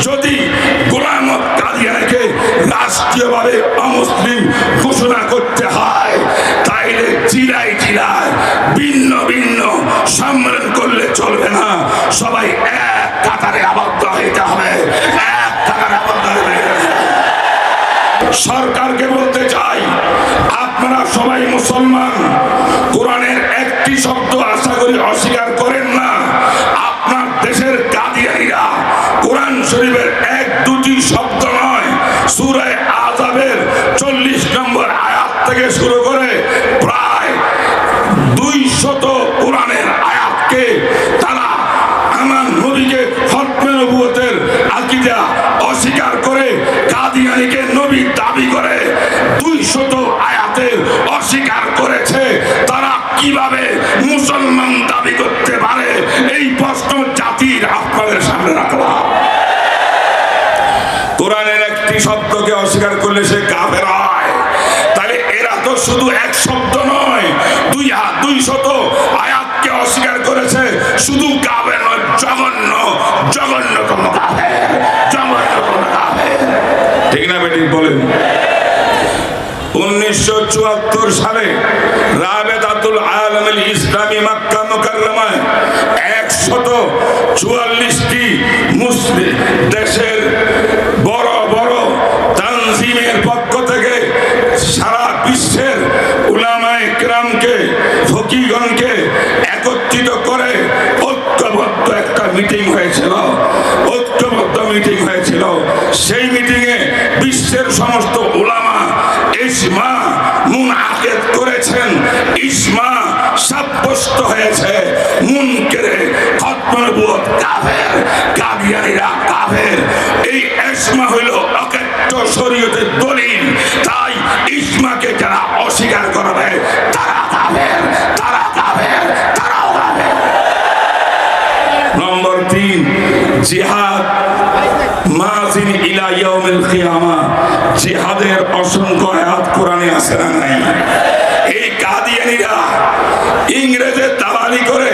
যদি গোলাম কাদিয়ানীকে রাষ্ট্রীয়ভাবে অমুসলিম ঘোষণা করতে হয়, তাইলে জেলায় জেলায় ভিন্ন ভিন্ন সম্মেলন করলে চলবে না, সবাই এক কাতারে আবদ্ধ হইতে হবে, এক কাতারে আবদ্ধ হইতে হবে। সরকারকে বলতে চাই, আপনারা সবাই মুসলমান, কোরআনের একটি শব্দ আশা করি অস্বীকার করেন না। আপনার দেশের কাদিয়ানীরা কোরআন শরীফের এক দুটি শব্দ নয়, সূরা আযাবের 40 নম্বর আয়াত থেকে শুরু করে প্রায় 200 কোরআনের আয়াতকে তারা আমার নবীকে খতমে নবুয়তের আকীদা অস্বীকার করে কাদিয়ানীকে নবী দাবি করে 200 আয়াতের অস্বীকার করেছে। তারা কিভাবে মুসলমান দাবি করতে পারে, এই প্রশ্ন জাতির আপনাদের সামনে রাখলাম। কোরআনের একটি শব্দকে অস্বীকার করলে সে কাফের হয়। তাহলে এরা তো শুধু এক শব্দ নয়, 200 আয়াতকে অস্বীকার করেছে, শুধু কাফের নয়, জঘন্য জঘন্যতম কাফের, জঘন্যতম কাফের। ঠিক না বেটি বলেন? 1974 সালে রাবেতাতুল আলামিল ইসলামী মক্কা মুকাররমায় 144টি মুসলিম দেশের বড় বড় তানজিমের পক্ষ থেকে সারা বিশ্বের উলামায়ে কেরামকে, ফকিহগণকে একত্রিত করে ঐক্যবদ্ধ একটা মিটিং হয়েছিল, ঐক্যবদ্ধ মিটিং হয়েছিল। সেই মিটিংয়ে বিশ্বের সমস্ত উলামা ইজমা মুনআকিদ করেছেন, ইজমা সাব্যস্ত হয়েছে, মুনকিরে খতমে নবুয়ত কাফের, কাদিয়ানীরা কাফের। এই ইজমা হইল অকাট্য শরীয়তের দলিল, তাই ইজমাকে যারা অস্বীকার করবে তারা কাফের, তারা কাফের, তারাও কাফের। নম্বর 3, জিহাদ মাযিন ইলা ইয়াউমিল কিয়ামা। জিহাদের অসংখ্য আয়াত কোরআনে আছে না নাই? এই কাদিয়ানীরা ইংরেজের দালালি করে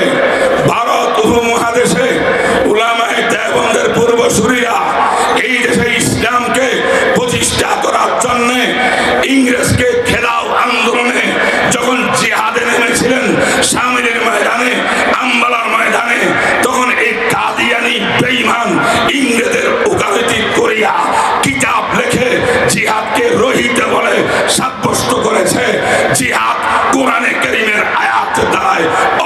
ভারত উপমহাদেশে উলামায়ে দেওবন্দের পূর্বসূরীরা এই দেশে ইসলামকে প্রতিষ্ঠা করার জন্য ইংরেজকে ঘেরাও আন্দোলনে যখন জিহাদে নেমেছিলেন, শামিলের ময়দানে, আম্বালার ময়দানে, তখন এই কাদিয়ানী বেঈমান ইংরেজের ওকালতি করিয়া কিতাব লিখে জিহাদকে রহিত বলে সাব্যস্ত করেছে। জিহাদ কোরআনে কারীমের আয়াত দ্বারা,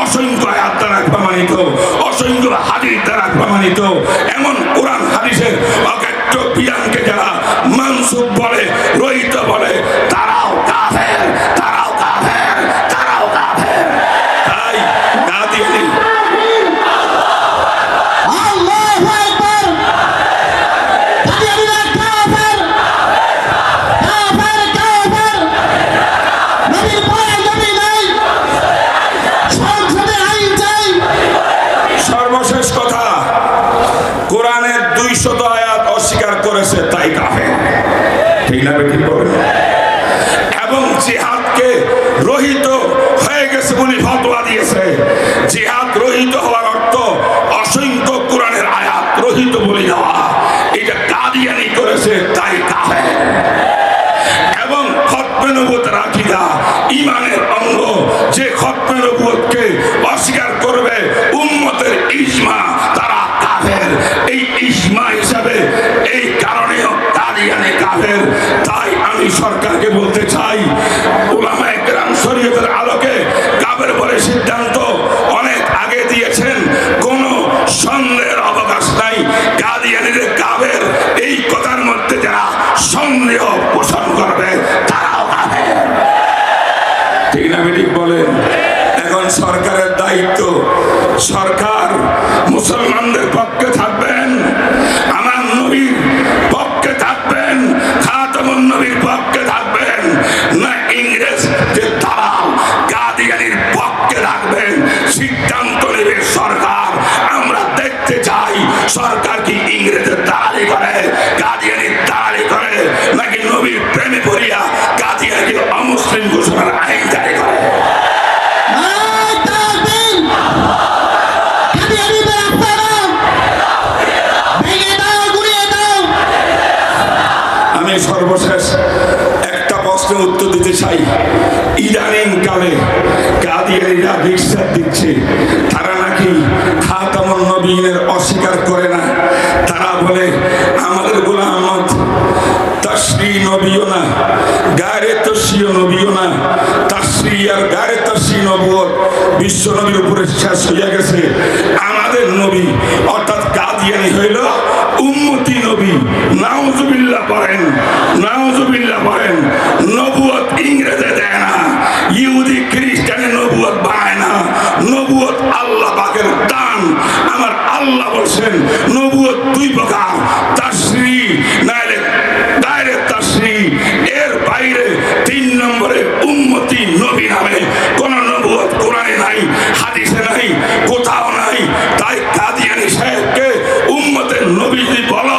অসংখ্য আয়াত দ্বারা প্রমাণিত, অসংখ্য হাদিস দ্বারা প্রমাণিত। এমন কোরআন হাদিসের অকাট্য বিধানকে যারা মানসুখ বলে, রহিত বলে, তারাও কাফের, তারাও কাফের, তারাও কাফের। তাই কাদিয়ানী সর্বশেষ কথা, কোরআনের 200 আয়াত অস্বীকার করেছে তাই কাফের। ঠিক না বেটি বলেন? এবং জিহাদকে রহিত হয়ে গেছে বলে ফতোয়া দিয়েছে। জিহাদ রহিত হওয়ার অর্থ অসংখ্য কোরআনের আয়াত রহিত বলে দেওয়া। এটা কাদিয়ানী করেছে তাই কাফের। এবং খতমে নবুয়তের আকীদা ঈমানের অঙ্গ, যে খতমে নবুয়তকে অস্বীকার করবে উম্মতের ইজমা, তারা কাফের। এই ইজমা হিসাবে এই কারণেও কাদিয়ানী কাফের। তাই আমি সরকারকে বলতে চাই, উলামায়ে কেরাম শরীয়তের আলোকে কাফের বলে সিদ্ধান্ত অনেক আগে দিয়েছেন, কোনো সন্দেহের অবকাশ নাই। কাদিয়ানীদের কাফের, এই কথার মধ্যে যারা সন্দেহ পোষণ করবে তারাও কাফের। ঠিক না বেটি বলেন? এখন সরকারের দায়িত্ব, সরকার মুসলমানদের পক্ষে থাকবেন, আমার নবীর পক্ষে থাকবেন, খাতামুন নবীর পক্ষে থাকবেন, না ইংরেজ যে দালাল কাদিয়ানীর পক্ষে থাকবেন, সিদ্ধান্ত নেবে সরকার। আমরা দেখতে চাই সরকার কি ইংরেজের দালালি করে, কাদিয়ানীর দালালি করে, নাকি নবীর প্রেমে পড়িয়া কাদিয়ানীকে অমুসলিম ঘোষণার আইন জারি করে। কাদিয়ানীদের আপনারা ভেঙে দাও, গুড়িয়ে যা বিশ্বাস দিচ্ছে তারা নাকি খাতামুন নবীনের অস্বীকার করে না। তারা বলে আমাদের গোলাম আহমদ তাশরি নবীও না, গায়রে তশরিও নবীও না। তাশরি আর গায়রে তশরি নবুয়ত বিশ্ব নবীর উপরে শেষ হইয়া গেছে। আমাদের নবী অর্থাৎ কাদিয়ানী হইল উম্মতি নবী। নাউজুবিল্লাহ পড়েন, নাউজুবিল্লাহ পড়েন। নবুয়ত ইংরেজে দেয় না, ইহুদি খ্রিস্টানে নবুয়ত বানায় না। নবুয়ত আল্লাহ পাকের দান। আমার আল্লাহ বলছেন নবুয়ত দুই প্রকার, তাশরি নাইলে গায়রে তাশরি। এর বাইরে 3 নম্বরে উম্মতি নবী নামে কোন নবুয়ত কোরআনে নাই, হাদিসে নাই, কোথাও নাই। তাই কাদিয়ানী সাহেবকে উম্মতের নবী যদি বলো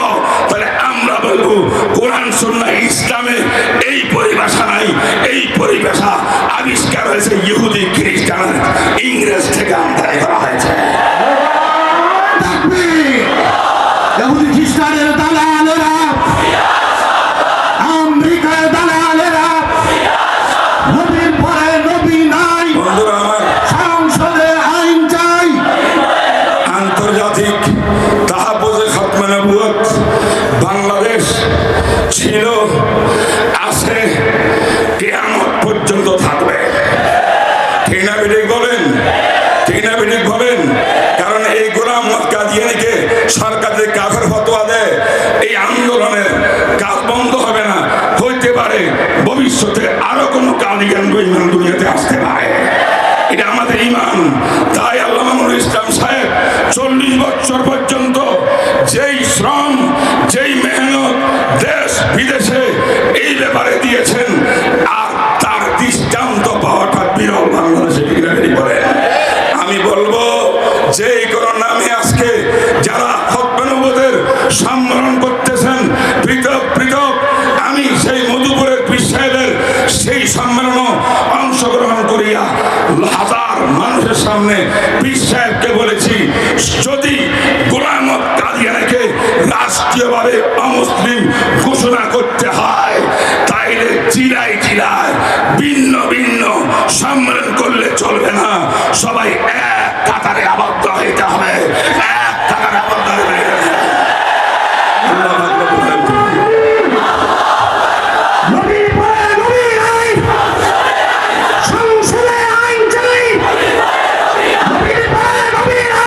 তাহলে আমরা বলবো কোরআন সুন্নাহ ইসলামে এই পরিভাষা নাই। এই পরিভাষা আবিষ্কার হয়েছে ইহুদি খ্রিস্টান ইংরেজ থেকে আমদানি করা হয়েছে। ইহুদি খ্রিস্টানের দালালেরা, আমেরিকার দালালেরা, নবীর পরে নবী নাই, বন্ধুরা আমার, সংসদে আইন চাই। আন্তর্জাতিক তাহাফুজে খতমে নবুয়ত বাংলাদেশ ছিল, আছে, কিয়ামত পর্যন্ত থাকবে। ঠিক না বেঠিক বলেন? ঠিক না বেঠিক বলেন? কারণ এই গোলাম আহমদ কাদিয়ানীকে সরকার যে কাফের ফতোয়া দেয়, এই আন্দোলনের কাজ বন্ধ হবে না। হইতে পারে ভবিষ্যতে আরো কোনো কাদিয়ান বেঈমান দুনিয়াতে আসতে পারে। এটা আমাদের ঈমান। তাই আল্লামা নুরুল ইসলাম সাহেব 40 বছর পর্যন্ত যেই শ্রম, যেই মেহনত দেশ বিদেশে এই ব্যাপারে দিয়েছেন, আর তার দৃষ্টান্ত পাওয়াটা বিরল বাংলাদেশে। বলেন, আমি বলবো যে কোন নামে আজকে যারা খতমে নবুয়তের সম্মেলন করতেছেন পৃথক পৃথক, আমি সেই মধুপুরের পীর সাহেবের সেই সম্মেলনও অংশগ্রহণ করিয়া হাজার মানুষের সামনে পীর সাহেবকে বলেছি, যদি গোলাম আহমদ কাদিয়ানীকে রাষ্ট্রীয়ভাবে